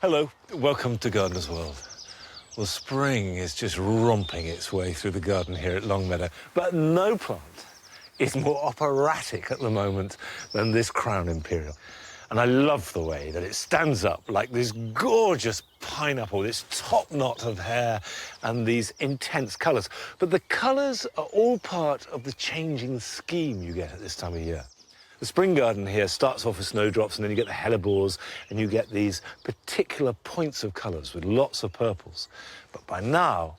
Hello, welcome to Gardener's World. Well, spring is just romping its way through the garden here at Longmeadow, but no plant is more operatic at the moment than this Crown Imperial. And I love the way that it stands up like this gorgeous pineapple, this top knot of hair and these intense colours. But the colours are all part of the changing scheme you get at this time of year. The spring garden here starts off with snowdrops, and then you get the hellebores, and you get these particular points of colours with lots of purples. But by now,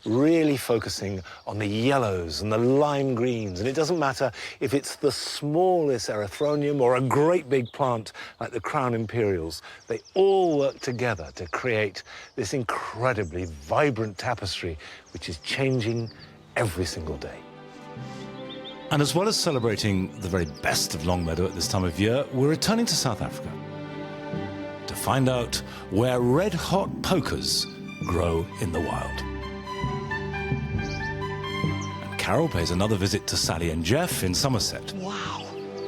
really focusing on the yellows and the lime greens. And it doesn't matter if it's the smallest erythronium or a great big plant like the Crown Imperials. They all work together to create this incredibly vibrant tapestry, which is changing every single day. And as well as celebrating the very best of Longmeadow at this time of year, we're returning to South Africa to find out where red-hot pokers grow in the wild. And Carol pays another visit to Sally and Jeff in Somerset. Wow.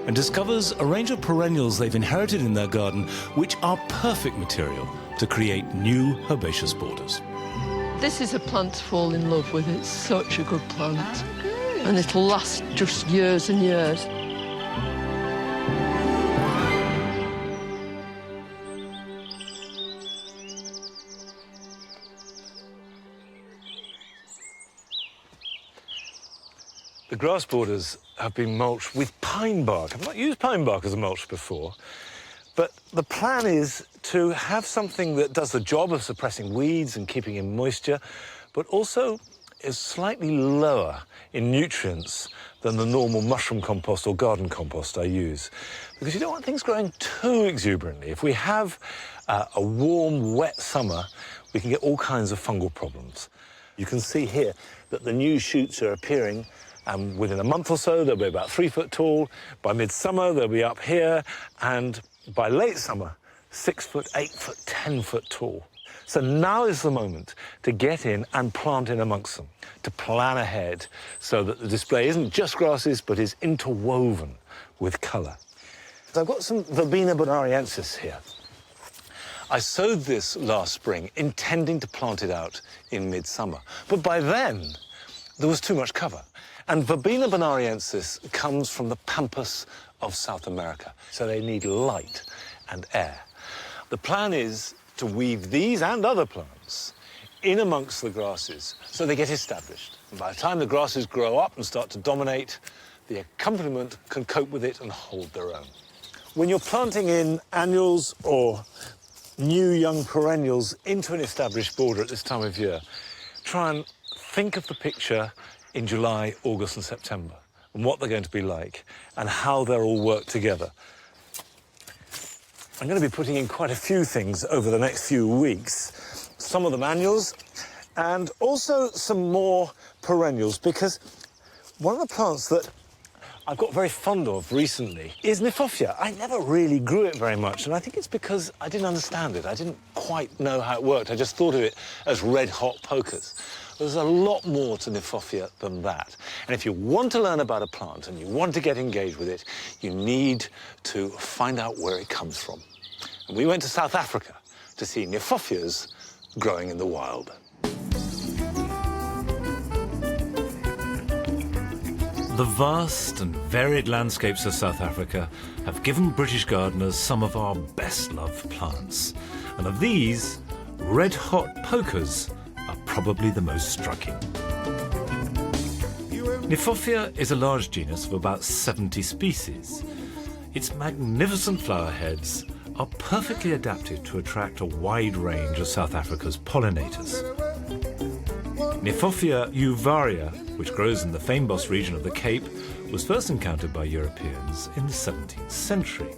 And discovers a range of perennials they've inherited in their garden, which are perfect material to create new herbaceous borders. This is a plant to fall in love with. It's such a good plant. And it'll last just years and years. The grass borders have been mulched with pine bark. I've not used pine bark as a mulch before, but the plan is to have something that does the job of suppressing weeds and keeping in moisture, but also is slightly lower in nutrients than the normal mushroom compost or garden compost I use. Because you don't want things growing too exuberantly. If we have a warm, wet summer, we can get all kinds of fungal problems. You can see here that the new shoots are appearing. Within a month or so, they'll be about 3 foot tall. By midsummer, they'll be up here. And by late summer, 6 foot, 8 foot, 10 foot tall. So now is the moment to get in and plant in amongst them, to plan ahead so that the display isn't just grasses, but is interwoven with colour. So I've got some Verbena bonariensis here. I sowed this last spring, intending to plant it out in midsummer. But by then, there was too much cover. And Verbena bonariensis comes from the pampas of South America, so they need light and air. The plan is to weave these and other plants in amongst the grasses so they get established. And by the time the grasses grow up and start to dominate, the accompaniment can cope with it and hold their own. When you're planting in annuals or new young perennials into an established border at this time of year, try and think of the picture in July, August and September and what they're going to be like and how they'll all work together. I'm going to be putting in quite a few things over the next few weeks. Some of them annuals, and also some more perennials, because one of the plants that I've got very fond of recently is Kniphofia. I never really grew it very much, and I think it's because I didn't understand it. I didn't quite know how it worked. I just thought of it as red-hot pokers. There's a lot more to Kniphofia than that. And if you want to learn about a plant and you want to get engaged with it, you need to find out where it comes from. And we went to South Africa to see Kniphofias growing in the wild. The vast and varied landscapes of South Africa have given British gardeners some of our best-loved plants. And of these, red-hot pokers are probably the most striking. Kniphofia is a large genus of about 70 species. Its magnificent flower heads are perfectly adapted to attract a wide range of South Africa's pollinators. Kniphofia uvaria, which grows in the fynbos region of the Cape, was first encountered by Europeans in the 17th century.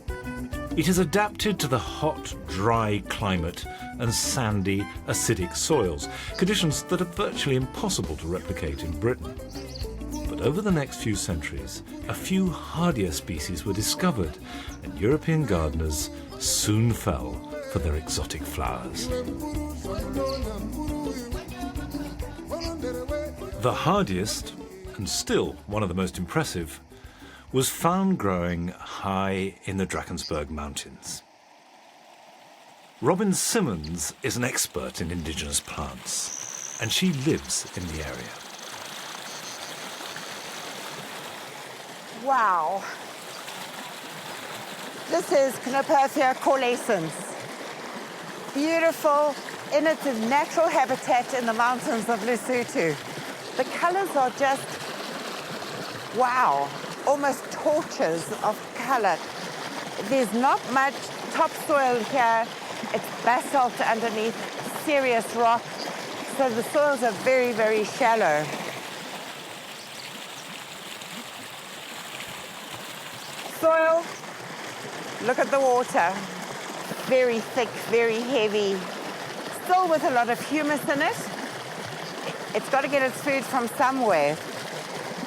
It is adapted to the hot, dry climate and sandy, acidic soils, conditions that are virtually impossible to replicate in Britain. But over the next few centuries, a few hardier species were discovered, and European gardeners soon fell for their exotic flowers. The hardiest, and still one of the most impressive, was found growing high in the Drakensberg Mountains. Robin Simmons is an expert in indigenous plants, and she lives in the area. Wow. This is Kniphofia coalescens. Beautiful in its natural habitat in the mountains of Lesotho. The colours are just, wow, almost torches of colour. There's not much topsoil here. It's basalt underneath, serious rock. So the soils are very, very shallow. Soil, look at the water. Very thick, very heavy. Still with a lot of humus in it. It's got to get its food from somewhere.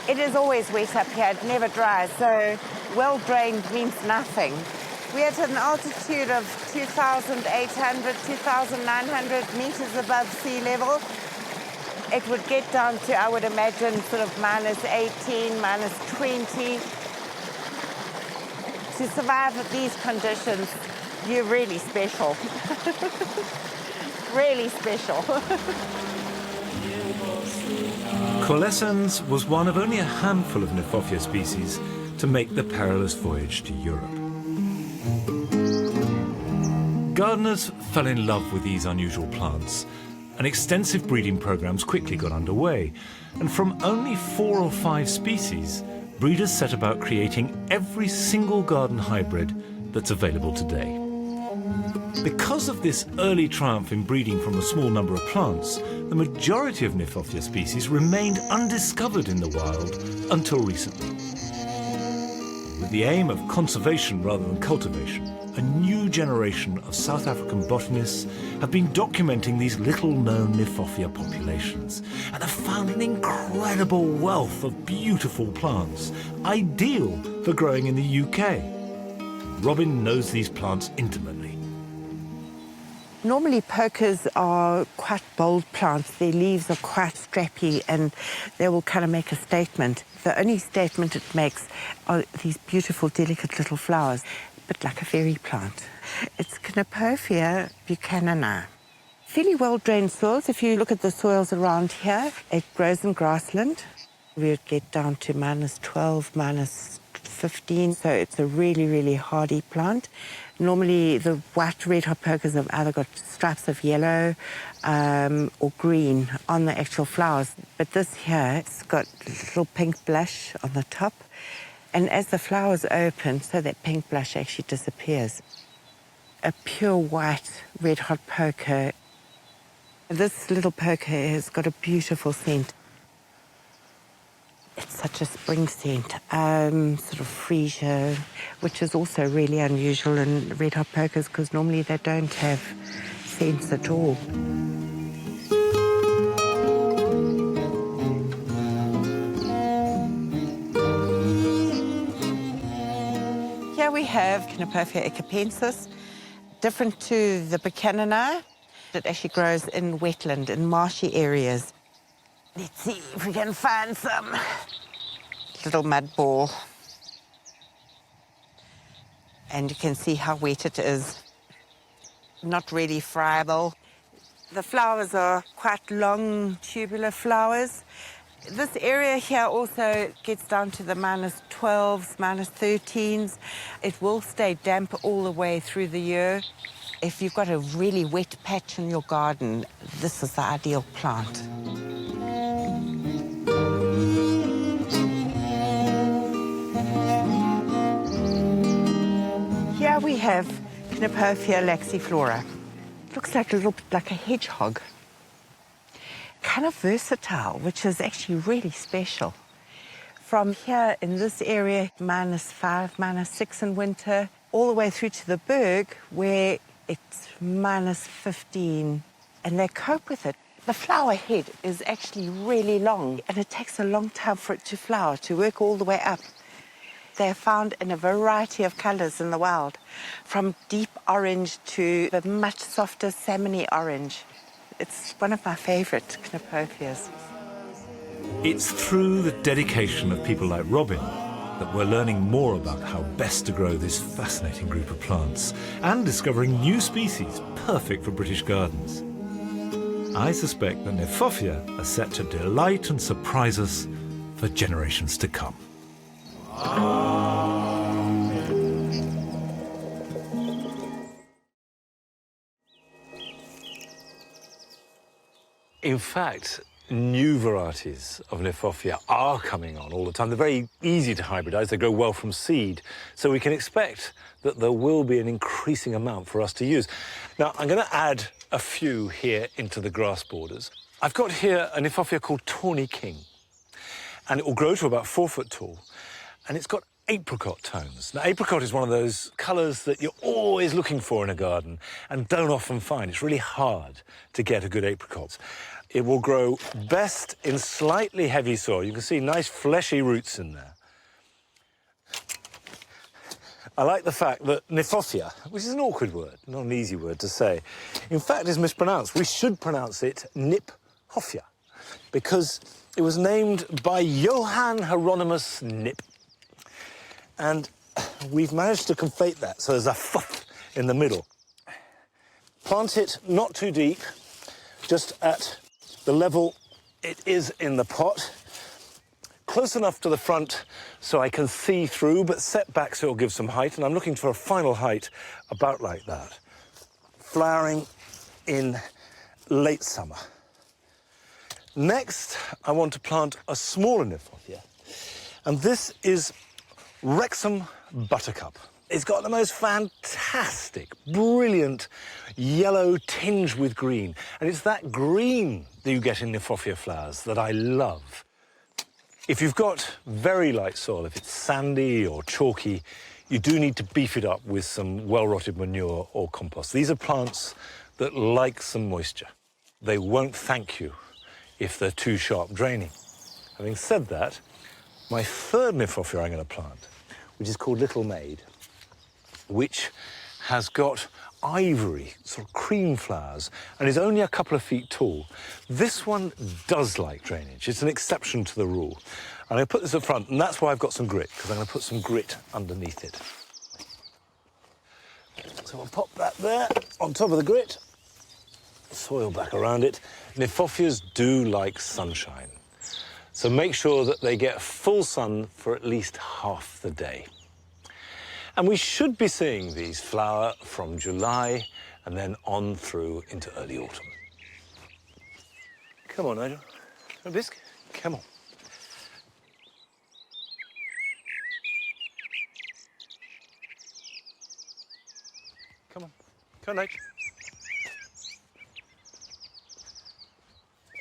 It is always wet up here, it never dries, so well drained means nothing. We're at an altitude of 2,800, 2,900 meters above sea level. It would get down to, I would imagine, sort of minus 18, minus 20. To survive at these conditions, you're really special. Really special. Coalescens was one of only a handful of Kniphofia species to make the perilous voyage to Europe. Gardeners fell in love with these unusual plants, and extensive breeding programs quickly got underway. And from only 4 or 5 species, breeders set about creating every single garden hybrid that's available today. Because of this early triumph in breeding from a small number of plants, the majority of Kniphofia species remained undiscovered in the wild until recently. With the aim of conservation rather than cultivation, a new generation of South African botanists have been documenting these little-known Kniphofia populations and have found an incredible wealth of beautiful plants, ideal for growing in the UK. Robin knows these plants intimately. Normally pokers are quite bold plants. Their leaves are quite strappy and they will kind of make a statement. The only statement it makes are these beautiful, delicate little flowers, a bit like a fairy plant. It's Kniphofia buchanani. Fairly well-drained soils. If you look at the soils around here, it grows in grassland. We would get down to minus 12, minus 15, so it's a really, really hardy plant. Normally, the white red hot pokers have either got stripes of yellow or green on the actual flowers. But this here, it's got a little pink blush on the top. And as the flowers open, so that pink blush actually disappears. A pure white red hot poker. This little poker has got a beautiful scent. It's such a spring scent, sort of freesia, which is also really unusual in red hot pokers because normally they don't have scents at all. Here we have Kniphofia echipensis, different to the buchanani. It actually grows in wetland, in marshy areas. Let's see if we can find some little mud ball. And you can see how wet it is. Not really friable. The flowers are quite long, tubular flowers. This area here also gets down to the minus 12s, minus 13s. It will stay damp all the way through the year. If you've got a really wet patch in your garden, this is the ideal plant. Here we have Kniphofia laxiflora. Looks like a little bit like a hedgehog. Kind of versatile, which is actually really special. From here in this area, minus 5, minus 6 in winter, all the way through to the Berg, where it's minus 15, and they cope with it. The flower head is actually really long, and it takes a long time for it to flower, to work all the way up. They're found in a variety of colours in the wild, from deep orange to the much softer salmony orange. It's one of my favourite Kniphophias. It's through the dedication of people like Robin that we're learning more about how best to grow this fascinating group of plants and discovering new species perfect for British gardens. I suspect that Kniphofia are set to delight and surprise us for generations to come. In fact, new varieties of Kniphofia are coming on all the time. They're very easy to hybridize. They grow well from seed. So we can expect that there will be an increasing amount for us to use. Now, I'm going to add a few here into the grass borders. I've got here a Kniphofia called Tawny King, and it will grow to about 4 foot tall, and it's got apricot tones. Now, apricot is one of those colours that you're always looking for in a garden and don't often find. It's really hard to get a good apricot. It will grow best in slightly heavy soil. You can see nice fleshy roots in there. I like the fact that Kniphofia, which is an awkward word, not an easy word to say, in fact is mispronounced. We should pronounce it Kniphofia, because it was named by Johann Hieronymus Knipp. And we've managed to conflate that, so there's a f in the middle. Plant it not too deep, just at the level it is in the pot, close enough to the front so I can see through, but set back so it'll give some height, and I'm looking for a final height about like that. Flowering in late summer. Next, I want to plant a smaller Kniphofia, and this is Wrexham Buttercup. It's got the most fantastic, brilliant yellow tinge with green. And it's that green that you get in Kniphofia flowers that I love. If you've got very light soil, if it's sandy or chalky, you do need to beef it up with some well-rotted manure or compost. These are plants that like some moisture. They won't thank you if they're too sharp draining. Having said that, my third Kniphofia I'm going to plant, which is called Little Maid, which has got ivory, sort of cream flowers, and is only a couple of feet tall. This one does like drainage. It's an exception to the rule. And I put this up front, and that's why I've got some grit, because I'm going to put some grit underneath it. So I'll pop that there on top of the grit, soil back around it. Kniphofias do like sunshine, so make sure that they get full sun for at least half the day. And we should be seeing these flower from July and then on through into early autumn. Come on, Nigel. A biscuit? Come on. Come on. Come on, Nigel.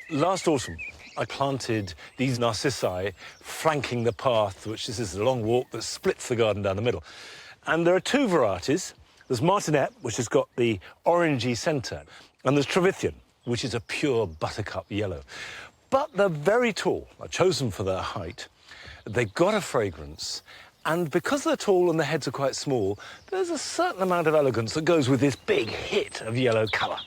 Last autumn, I planted these narcissi flanking the path, which this is a long walk that splits the garden down the middle. And there are two varieties. There's Martinet, which has got the orangey centre, and there's Trevithian, which is a pure buttercup yellow. But they're very tall. I chose them for their height. They've got a fragrance, and because they're tall and the heads are quite small, there's a certain amount of elegance that goes with this big hit of yellow colour.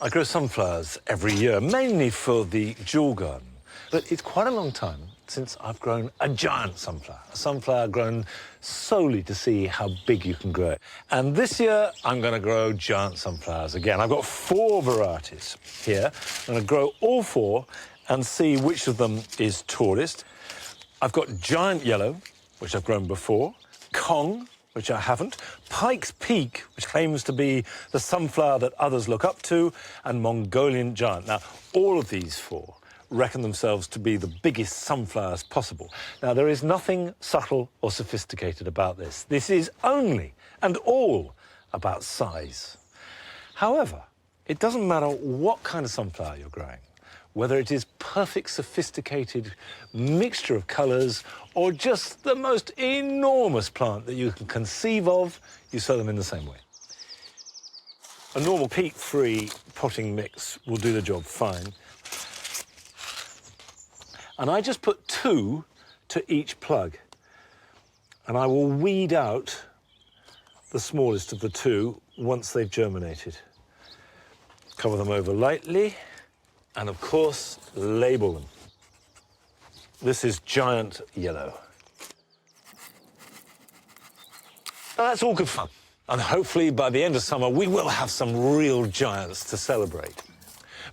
I grow sunflowers every year, mainly for the jewel garden. But it's quite a long time since I've grown a giant sunflower, a sunflower grown solely to see how big you can grow it. And this year, I'm going to grow giant sunflowers again. I've got 4 varieties here. I'm going to grow all 4 and see which of them is tallest. I've got giant yellow, which I've grown before, Kong, which I haven't, Pike's Peak, which claims to be the sunflower that others look up to, and Mongolian giant. Now, all of these 4 reckon themselves to be the biggest sunflowers possible. Now, there is nothing subtle or sophisticated about this. This is only and all about size. However, it doesn't matter what kind of sunflower you're growing, whether it is perfect, sophisticated mixture of colours or just the most enormous plant that you can conceive of, you sow them in the same way. A normal peat-free potting mix will do the job fine. And I just put 2 to each plug. And I will weed out the smallest of the 2 once they've germinated. Cover them over lightly and, of course, label them. This is giant yellow. Now, that's all good fun. And hopefully, by the end of summer, we will have some real giants to celebrate.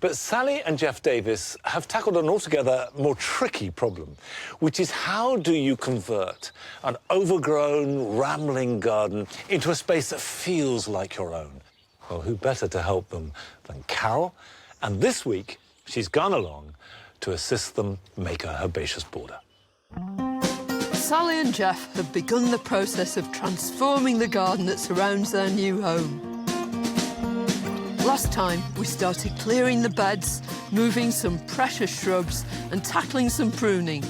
But Sally and Jeff Davis have tackled an altogether more tricky problem, which is how do you convert an overgrown, rambling garden into a space that feels like your own? Well, who better to help them than Carol? And this week, she's gone along to assist them make a herbaceous border. Sally and Jeff have begun the process of transforming the garden that surrounds their new home. Last time, we started clearing the beds, moving some precious shrubs and tackling some pruning.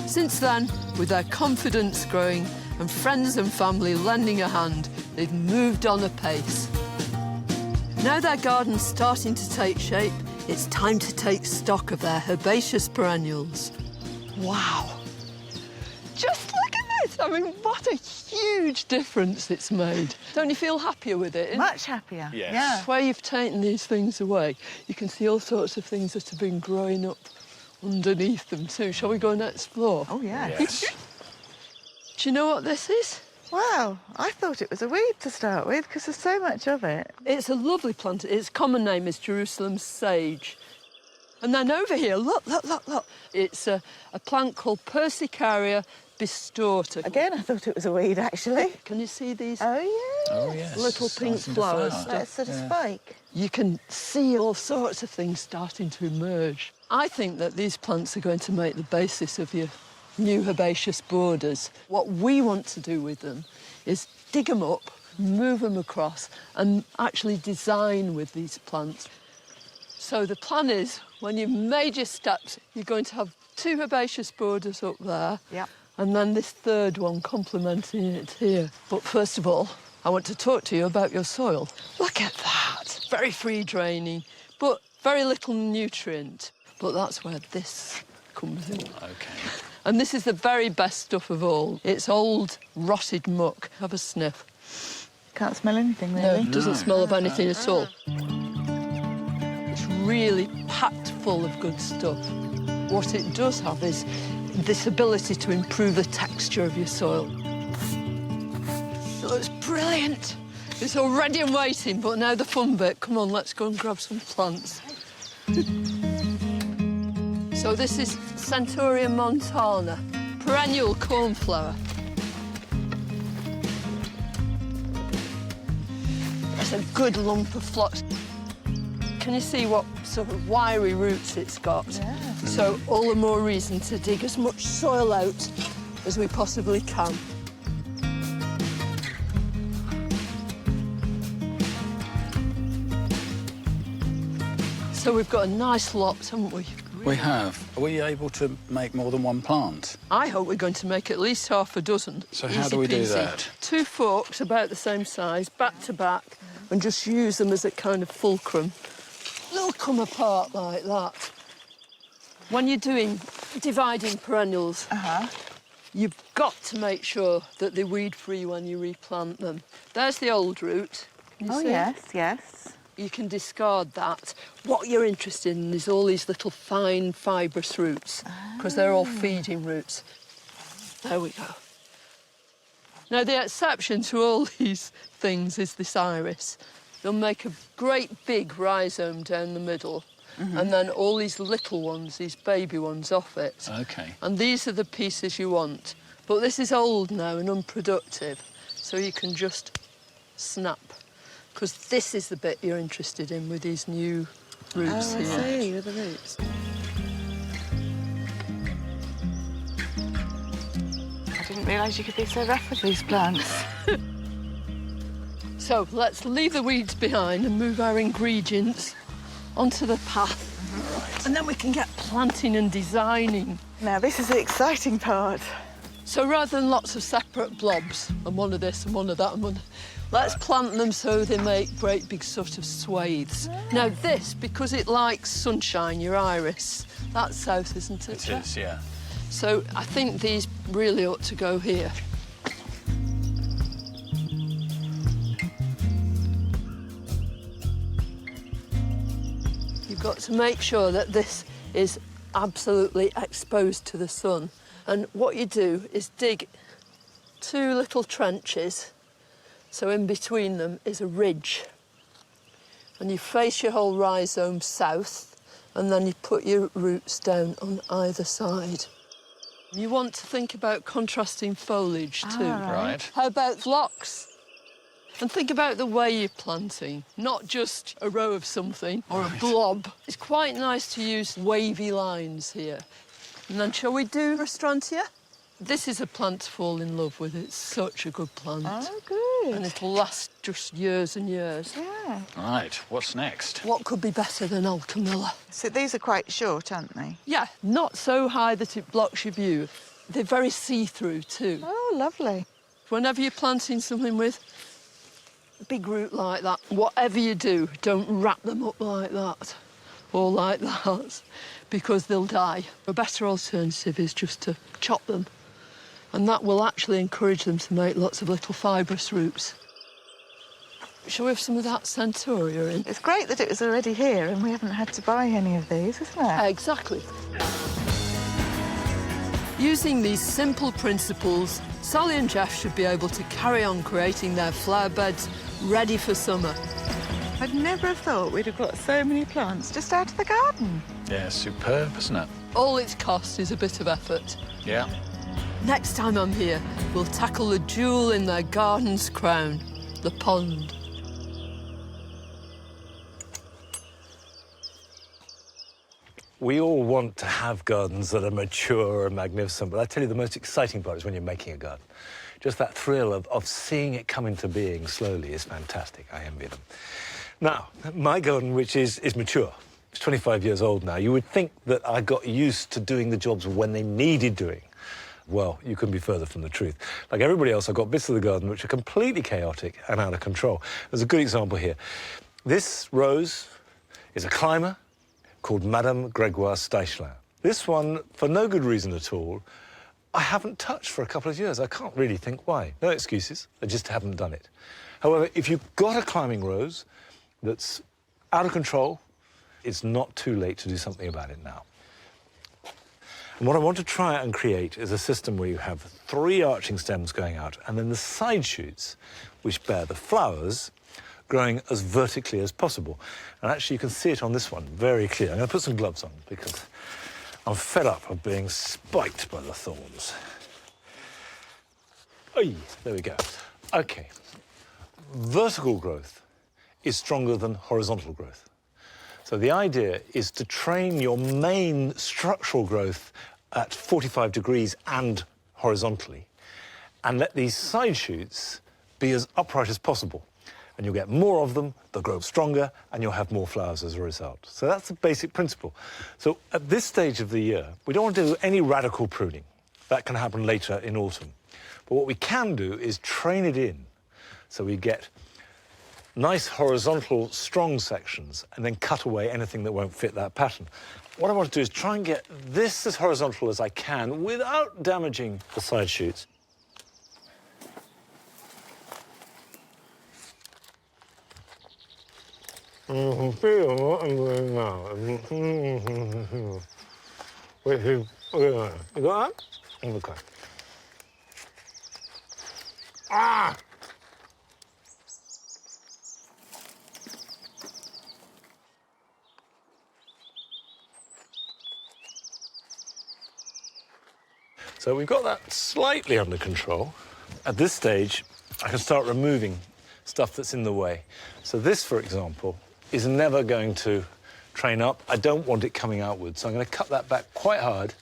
Since then, with their confidence growing and friends and family lending a hand, they've moved on apace. Now their garden's starting to take shape, it's time to take stock of their herbaceous perennials. Wow! Just look at this! I mean, what a huge difference it's made. Don't you feel happier with it? Much happier. Yes. Yeah. Where you've taken these things away, you can see all sorts of things that have been growing up underneath them too. Shall we go and explore? Oh, yes. Yes. Do you know what this is? Wow, I thought it was a weed to start with because there's so much of it. It's a lovely plant. Its common name is Jerusalem sage. And then over here, look. It's a plant called Persicaria bistorta. Again, I thought it was a weed, actually. Can you see these Oh, yeah. Oh, yes. little pink Starting to flowers? flower. That sort of spike. You can see all sorts of things starting to emerge. I think that these plants are going to make the basis of your new herbaceous borders. What we want to do with them is dig them up, move them across, and actually design with these plants. So the plan is, when you've made your steps, you're going to have 2 herbaceous borders up there, Yep. and then this third one complementing it here. But first of all, I want to talk to you about your soil. Look at that. Very free draining, but very little nutrient. But that's where this comes in. Okay. And this is the very best stuff of all. It's old, rotted muck. Have a sniff. Can't smell anything, No, really. it doesn't smell of anything at all. It's really packed full of good stuff. What it does have is this ability to improve the texture of your soil. It looks brilliant. It's already in waiting, but now the fun bit. Come on, let's go and grab some plants. So this is Centaurea montana, perennial cornflower. That's a good lump of phlox. Can you see what sort of wiry roots it's got? Yeah. So all the more reason to dig as much soil out as we possibly can. So we've got a nice lot, haven't we? We have. Are we able to make more than one plant? I hope we're going to make at least half a dozen. So how Easy do we do peasy. that? 2 forks about the same size, back to back, and just use them as a kind of fulcrum. They'll come apart like that. When you're dividing perennials, you've got to make sure that they're weed-free when you replant them. There's the old root. Can you Oh, see? yes, yes. You can discard that. What you're interested in is all these little fine, fibrous roots, because they're all feeding roots. There we go. Now, the exception to all these things is this iris. They'll make a great big rhizome down the middle, and then all these little ones, these baby ones, off it. Okay. And these are the pieces you want. But this is old now and unproductive, so you can just snap. Because this is the bit you're interested in with these new roots Oh, I here. see, with the roots. I didn't realise you could be so rough with these plants. So let's leave the weeds behind and move our ingredients onto the path. And then we can get planting and designing. Now, this is the exciting part. So rather than lots of separate blobs, and one of this and one of that and one, let's plant them so they make great big sort of swathes. Now this, because it likes sunshine, your iris, that's south, isn't it? It is, yeah. So I think these really ought to go here. You've You've got to make sure that this is absolutely exposed to the sun. And what you do is dig 2 little trenches, so in between them is a ridge. And you face your whole rhizome south, and then you put your roots down on either side. You want to think about contrasting foliage too. Right. How about phlox? And think about the way you're planting, not just a row of something or a blob. It's quite nice to use wavy lines here. And then shall we do Restrantia? This is a plant to fall in love with. It's such a good plant. Oh, good. And it'll last just years and years. Yeah. Right, what's next? What could be better than Alchemilla? So these are quite short, aren't they? Yeah, not so high that it blocks your view. They're very see-through too. Oh, lovely. Whenever you're planting something with a big root like that, whatever you do, don't wrap them up like that or like that, because they'll die. A better alternative is just to chop them, and that will actually encourage them to make lots of little fibrous roots. Shall we have some of that Centaurea in? It's great that it was already here and we haven't had to buy any of these, isn't it? Exactly. Using these simple principles, Sally and Jeff should be able to carry on creating their flower beds ready for summer. I'd never have thought we'd have got so many plants just out of the garden. Yeah, superb, isn't it? All it's cost is a bit of effort. Yeah. Next time I'm here, we'll tackle the jewel in their garden's crown, the pond. We all want to have gardens that are mature and magnificent, but I tell you, the most exciting part is when you're making a garden. Just that thrill of seeing it come into being slowly is fantastic. I envy them. Now, my garden, which is mature, it's 25 years old now. You would think that I got used to doing the jobs when they needed doing. Well, you couldn't be further from the truth. Like everybody else, I've got bits of the garden which are completely chaotic and out of control. There's a good example here. This rose is a climber called Madame Gregoire Steichelin. This one, for no good reason at all, I haven't touched for a couple of years. I can't really think why. No excuses, I just haven't done it. However, if you've got a climbing rose that's out of control, it's not too late to do something about it now. And what I want to try and create is a system where you have 3 arching stems going out and then the side shoots, which bear the flowers, growing as vertically as possible. And actually, you can see it on this one very clear. I'm going to put some gloves on because I'm fed up of being spiked by the thorns. Oy, there we go. OK. Vertical growth is stronger than horizontal growth. So the idea is to train your main structural growth at 45 degrees and horizontally, and let these side shoots be as upright as possible. And you'll get more of them, they'll grow stronger, and you'll have more flowers as a result. So that's the basic principle. So at this stage of the year, we don't want to do any radical pruning. That can happen later in autumn. But what we can do is train it in so we get nice horizontal, strong sections, and then cut away anything that won't fit that pattern. What I want to do is try and get this as horizontal as I can without damaging the side shoots. You got that? Okay. Ah! So we've got that slightly under control. At this stage, I can start removing stuff that's in the way. So this, for example, is never going to train up. I don't want it coming outwards, so I'm going to cut that back quite hard.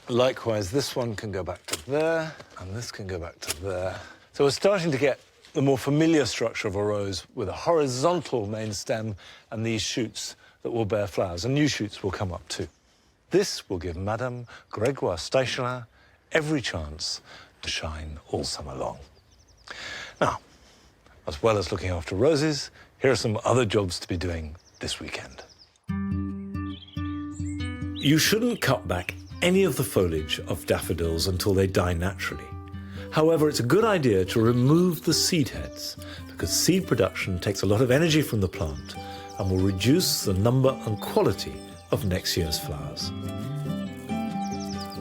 Likewise, this one can go back to there, and this can go back to there. So we're starting to get the more familiar structure of a rose with a horizontal main stem and these shoots that will bear flowers, and new shoots will come up too. This will give Madame Gregoire Steichelin every chance to shine all summer long. Now, as well as looking after roses, here are some other jobs to be doing this weekend. You shouldn't cut back any of the foliage of daffodils until they die naturally. However, it's a good idea to remove the seed heads because seed production takes a lot of energy from the plant and will reduce the number and quality of next year's flowers.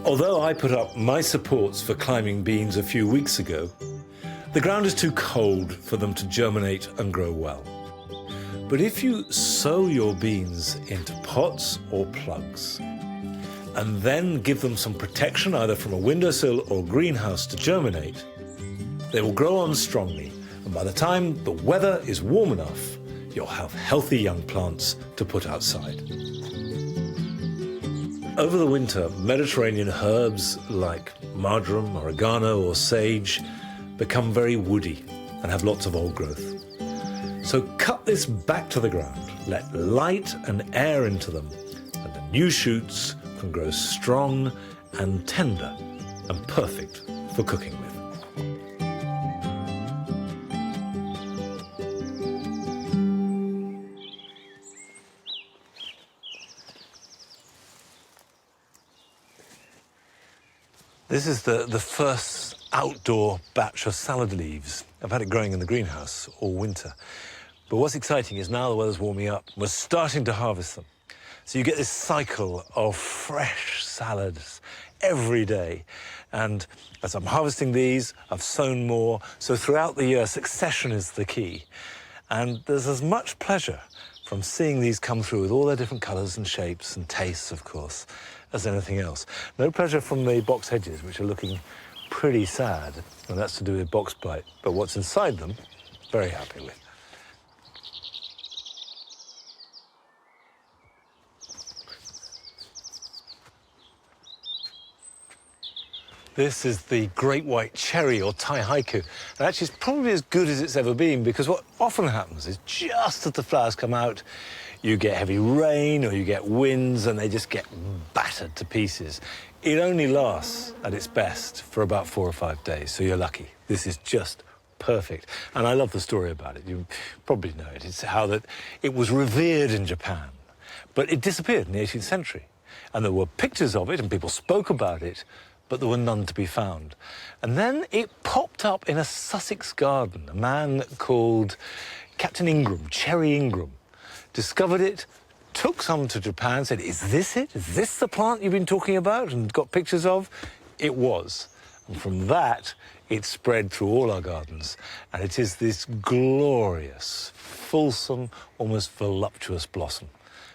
Although I put up my supports for climbing beans a few weeks ago, the ground is too cold for them to germinate and grow well. But if you sow your beans into pots or plugs, and then give them some protection either from a windowsill or greenhouse to germinate, they will grow on strongly, and by the time the weather is warm enough, you'll have healthy young plants to put outside. Over the winter, Mediterranean herbs like marjoram, oregano or sage become very woody and have lots of old growth. So cut this back to the ground, let light and air into them, and the new shoots can grow strong and tender and perfect for cooking with. This is the first outdoor batch of salad leaves. I've had it growing in the greenhouse all winter. But what's exciting is now the weather's warming up, we're starting to harvest them. So you get this cycle of fresh salads every day. And as I'm harvesting these, I've sown more. So throughout the year, succession is the key. And there's as much pleasure from seeing these come through with all their different colours and shapes and tastes, of course, as anything else. No pleasure from the box hedges, which are looking pretty sad, and that's to do with box blight. But what's inside them, very happy with. This is the great white cherry, or Tai Haiku. And actually, it's probably as good as it's ever been, because what often happens is just as the flowers come out, you get heavy rain or you get winds and they just get battered to pieces. It only lasts at its best for about 4 or 5 days, so you're lucky. This is just perfect. And I love the story about it. You probably know it. It's how that it was revered in Japan, but it disappeared in the 18th century. And there were pictures of it and people spoke about it, but there were none to be found. And then it popped up in a Sussex garden. A man called Captain Ingram, Cherry Ingram, discovered it, took some to Japan, said, is this it? Is this the plant you've been talking about and got pictures of? It was. And from that, it spread through all our gardens. And it is this glorious, fulsome, almost voluptuous blossom.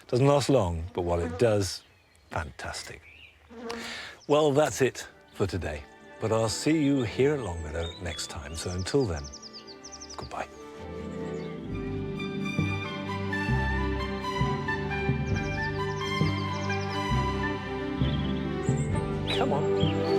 Doesn't last long, but while it does, fantastic. Well, that's it for today. But I'll see you here at Longmeadow next time. So until then, goodbye. Come on.